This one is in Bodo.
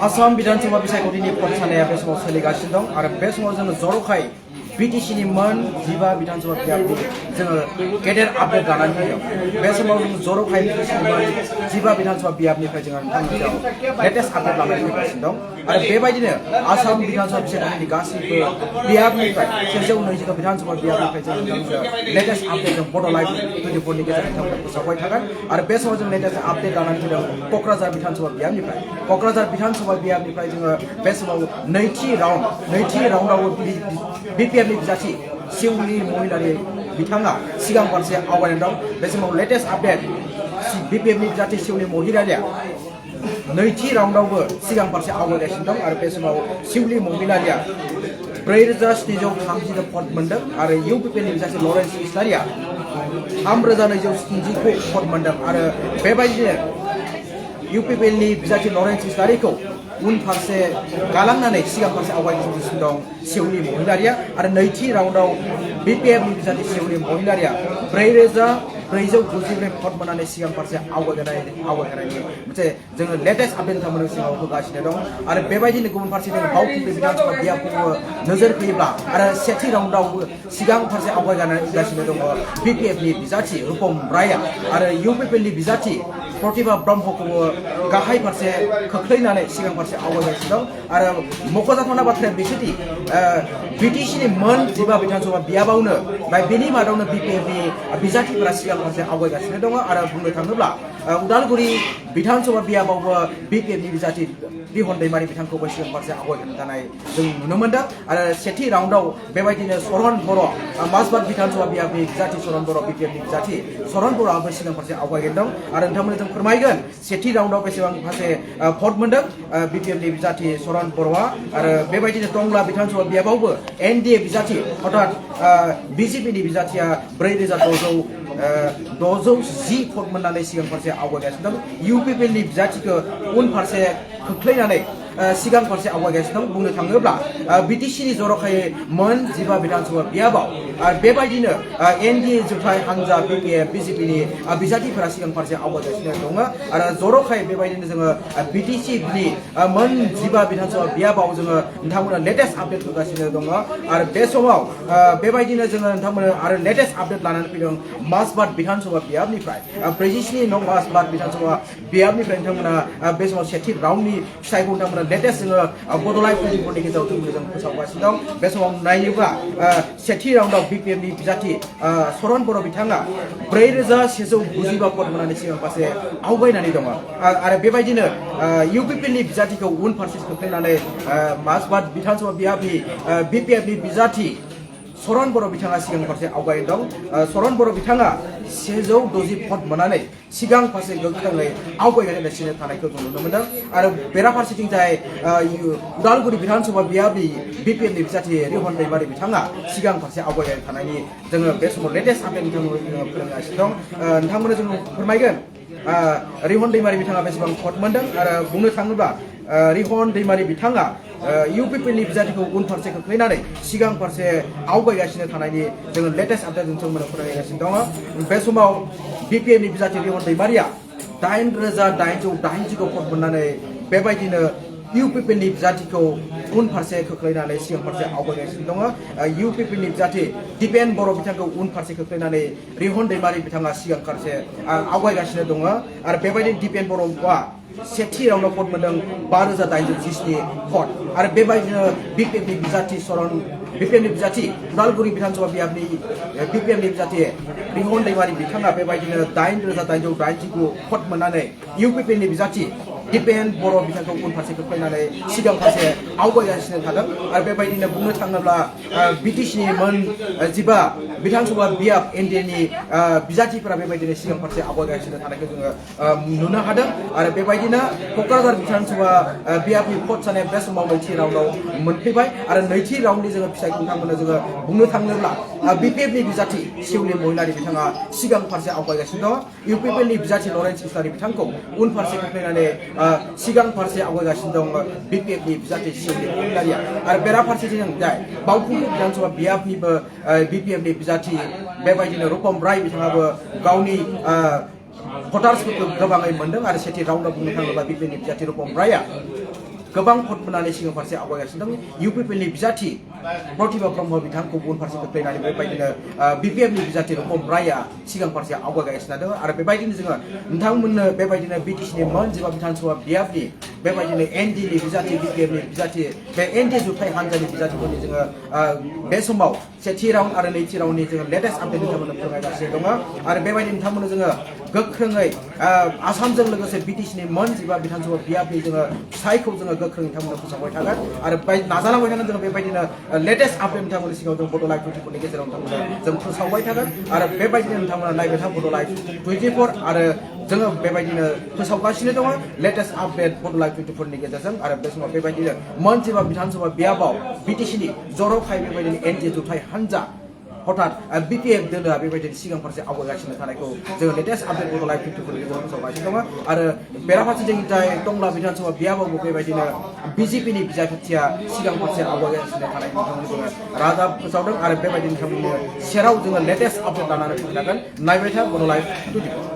आसाम विधानसभा बिसायख'थिनि भट साननाया बे समाव सोलिगासिनो दं आरो बे समाव जोङो जर'खायै बिटिसिनि मोन 12 विधानसभा बियाबनि जोङो गेदेर आपडेट लानानै फैदों। बे समाव जों जर'खायै बिटिसिनि मोन 12 विधानसभा बियाबनिफ्राय जोङो नोंथांमोननियाव लेटेस्ट आपडेट लानानै फैगासिनो दं आरो बेबायदिनो आसाम विधानसभा बिसायख'थिनि गासैबो बियाबनिफ्राय 120 विधानसभा बियाबनिफ्राय जों नोंथांमोननो लेटेस्ट आपडेट जों बड' लाइभ 24 नि गेजेरजों नोंथांमोननो फोसावबाय थागोन आरो बे समाव जों लेटेस्ट आपडेट लानानै फैदों क'क्राझार विधानसभा बियाबनिफ्राय। क'क्राझार विधानसभा बियाबनिफ्राय जोङो बे समाव नैथि राउन्डआव बिपिएफनि बिजाथि सिउलि महिलारि बिथाङा सिगां फारसे आवगायनानै दं। बे समाव लेटेस्ट आपडेट बिपिएफनि बिजाथि सिउलि महिलारिया नैथि राउन्डआवबो सिगां फारसे आवगायगासिनो दं आरो बे समाव सिउलि महिलारिया 4730 भट मोनदों आरो इउपिपिएलनि बिजाथि लरेन्स इस्लारिया 3279 भट मोनदों आरो बेबायदिनो इउपिपिएलनि बिजाथि लरेन्स इस्लारिखौ उनफारसे गालांनानै सिगां फारसे आवगायगासिनो दं सिउलि महिलारिया आरो नैथि राउन्डआव बिपिएफनि बिजाथि सिउलि महिलारिया 4492 भट मोननानै सिगां फारसे आवगायनायनि मोनसे जोङो लेटेस्ट आपडेट नोंथांमोननि सिगाङाव होगासिनो दं आरो बेबायदिनो गुबुन फारसेथिं बावखुंग्रि विधानसभा बियाबखौबो नोजोर होयोब्ला आरो सेथि राउन्डआवबो सिगां फारसे आवगायगासिनो दङ बिपिएफनि बिजाथि रुपम रायआ आरो इउपिपिएलनि बिजाथि प्रतिभा ब्रह्मखौबो गाहाय फारसे खोख्लैनानै सिगां फारसे आवगायगासिनो दं आरो मख'जाथावना बाथ्राया बेसोदि बिटिसिनि मोन 12 विधानसभा बियाबावनो बेनि मादावनो बिपिएफनि बिजाथिफोरा सिगां फारसे आवगायगासिनो दङ आरो बुंनो थाङोब्ला उदालगुरि विधानसभा बियाबावबो बिपिएफनि बिजाथि बिहन दैमारि बिथांखौबो सिगां फारसे आवगायनो थानाय जों नुनो मोनदों आरो सेथि राउन्डआव बेबायदिनो सरन बर' माजबाद विधानसभा बियाबनि बिजाथि सरन बर' बिपिएफनि बिजाथि सरन बर'आबो सिगां फारसे आवगायनो दं आरो नोंथांमोननो जों फोरमायगोन सेथि राउन्डआव बेसेबां फारसे भट मोनदों बिपिएफनि बिजाथि सरन बर'आ आरो बेबायदिनो टंला विधानसभा बियाबावबो एनडिए बिजाथि अर्थात बिजेपिनि बिजाथिया 4610 भट मोननानै सिगां फारसे आवगायगासिनो दं। इउपिपिएलनि बिजाथिखौ उनफारसे खोख्लैनानै सिगां फारसे आवगायगासिनो दं। बुंनो थाङोब्ला बिटिसिनि जर'खायै मोन 12 विधानसभा बियाबाव बेबायदिनो एनडिए जुथाइ हानजा बिपिएफ बिजेपिनि बिजाथिफोरा सिगां फारसे आवगायगासिनो दङ आरो जर'खायै बेबायदिनो जोङो बिटिसिनि मोन 12 विधानसभा बियाबाव जोङो नोंथांमोननो लेटेस्ट आपडेट होगासिनो दङ आरो बे समाव बेबायदिनो जोङो नोंथांमोननो आरो लेटेस्ट आपडेट लानानै फैदों माजबाद विधानसभा बियाबनिफ्राय 47 नं माजबाद विधानसभा बियाबनिफ्राय नोंथांमोना बे समाव सेथि राउन्डनि फिथाइखौ नोंथांमोना लेटेस्ट जोङो बड' लाइभ 24 नि गेजेराव जों फोसावगासिनो दं। बे समाव नायोब्ला सेथि राउन्डआव बिपिएफनि बिजाथि सरन बर' बिथाङा 4195 भट मोननानै सिगां फारसे आवगायनानै दङ आरो बेबायदिनो इउपिपिएलनि बिजाथिखौ उनफारसे खोख्लैनानै माजबाद विधानसभा बियाबनि बिपिएफनि बिजाथि सरन बर' बिथाङा सिगां फारसे आवगायनो दं। सरन बर' बिथाङा 160 भट मोननानै सिगां फारसे गोख्रोङै आवगायगासिनो थानायखौ जों नुनो मोनदों आरो बेराफारसेथिंजाय उदालगुरि विधानसभा बियाबनि बिपिएफनि बिजाथि रिहन दैमारि बिथाङा सिगां फारसे आवगायगासिनो थानायनि जोङो बे समाव लेटेस्ट आपडेट नोंथांमोननो फोरोंगासिनो दं। नोंथांमोननो जों फोरमायगोन रिहन दैमारि बिथाङा बेसेबां भट मोनदों आरो बुंनो थाङोब्ला रिहन दैमारि बिथाङा इउपिपिएलनि बिजाथिखौ उनफारसे खोख्लैनानै सिगां फारसे आवगायगासिनो थानायनि जोङो लेटेस्ट आपडेट नोंथांमोननो फोरमायगासिनो दङ। बे समाव बिपिएफनि बिजाथि रिहन दैमारिया 8880 भट मोननानै बेबायदिनो इउपिपिएलनि बिजाथिखौ उनफारसे खोख्लैनानै सिगां फारसे आवगायगासिनो दङ। इउपिपिएलनि बिजाथि दिपेन बर' बिथांखौ उनफारसे खोख्लैनानै रिहन दैमारि बिथाङा सिगां फारसे आवगायगासिनो दङ आरो बेबायदिनो दिपेन बर'आ सेथि राउन्डआव भट मोनदों 5817 भट आरो बेबायदिनो बिपिएफनि बिजाथि बिपिएफनि बिजाथि उदालगुरि विधानसभा बियाबनि बिपिएफनि बिजाथि रिहन दैमारि बिथाङा बेबायदिनो 8889 भट मोननानै इउपिपिएलनि बिजाथि दिपेन बर' बिथांखौ उनफारसे खोख्लैनानै सिगां फारसे आवगायगासिनो थादों आरो बेबायदिनो बुंनो थाङोब्ला बिटिसिनि मोन 12 विधानसभा बियाब एनडिएनि बिजाथिफोरा बेबायदिनो सिगां फारसे आवगायगासिनो थानायखौ जोङो नुनो हादों आरो बेबायदिनो क'क्राझार विधानसभा बियाबनि भट साननाय बे समाव नैथि राउन्डआव मोनफैबाय आरो नैथि राउन्डनि जोङो फिथाइखौ नोंथांमोननो जोङो बुंनो थाङोब्ला बिपिएफनि बिजाथि सिउलि महिलारि बिथाङा सिगां फारसे आवगायगासिनो दङ। इउपिपिएलनि बिजाथि लरेन्स इस्लारि बिथांखौ उनफारसे खोख्लैनानै सिगां फारसे आवगायगासिनो दं बिपिएफनि बिजाथि सिउलि महिलारिया आरो बेराफारसेथिं जाय बावखुंग्रि विधानसभा बियाबनिबो बिपिएफनि बिजाथि बेबायदिनो रुपम राय बिथाङाबो गावनि भटार्सफोरखौ गोबाङै मोनदों आरो सेथि राउन्डआव बुंनो थाङोब्ला बिपिएलनि बिजाथि रुपम रायआ गोबां भट मोननानै सिगां फारसे आवगायगासिनो दं इउपिपिएलनि बिजाथि प्रतिभा ब्रह्म बिथांखौ गुबुन फारसे खोख्लैनानै बेबायदिनो बिपिएफनि बिजाथि रुपम रायआ सिगां फारसे आवगायगासिनो दं आरो बेबायदिनो जोङो नोंथांमोननो बेबायदिनो बिटिसिनि मोनजिबा बिधानसभा बियाबनि बेबायदिनो एनडिनि बिजाथि बिपिएफनि बिजाथि बे एनडि जुथाइ हान्जानि बिजाथिफोरनि जोङो बे समाव सेथि राउन्ड आरो नैथि राउन्डनि जोङो लेटेस्ट आपडेट नोंथांमोननो फोरमायगासिनो दङ आरो बेबायदिनो नोंथांमोननो जोङो गोख्रोङै आसामजों लोगोसे बिटिसिनि मोनजिबा बिधानसभा बियाबनि जोङो फिथाइखौ जोङो गोख्रोङै नोंथांमोननो फोसावबाय थागोन आरो नाजालांबाय थागोन जोङो बेबायदिनो लेटेस्ट आपडेट नोंथांमोननि सिगाङाव जों बड' लाइभ 24 नि गेजेराव नोंथांमोननो जों फोसावबाय थागोन आरो बेबायदिनो नोंथांमोना नायबाय था बड' लाइभ 24 आरो जोङो बेबायदिनो फोसावगासिनो दङ लेटेस्ट आपडेट बड' लाइभ 24 नि गेजेरजों आरो बे समाव बेबायदिनो मोनजिबा बिधानसभा बियाबाव बिटिसिनि जर'खायै बेबायदिनो एनडि जुथाइ हान्जा हठात बिपिएफ दोलोआ बेबायदिनो सिगां फारसे आवगायगासिनो थानायखौ जोङो लेटेस्ट आपडेट बड' लाइभ 24 नि गेजेराव फोसावगासिनो दङ आरो बेराफारसेथिं टंला बिधानसभा बियाबावबो बेबायदिनो बिजेपिनि बिजाथिया सिगां फारसे आवगायगासिनो थानायखौ जोङो रादाब फोसावदों आरो बेबायदिनो नोंथांमोननि सेराव जोङो लेटेस्ट आपडेट लानानै फैगोन नायबाय था बड' लाइभ 24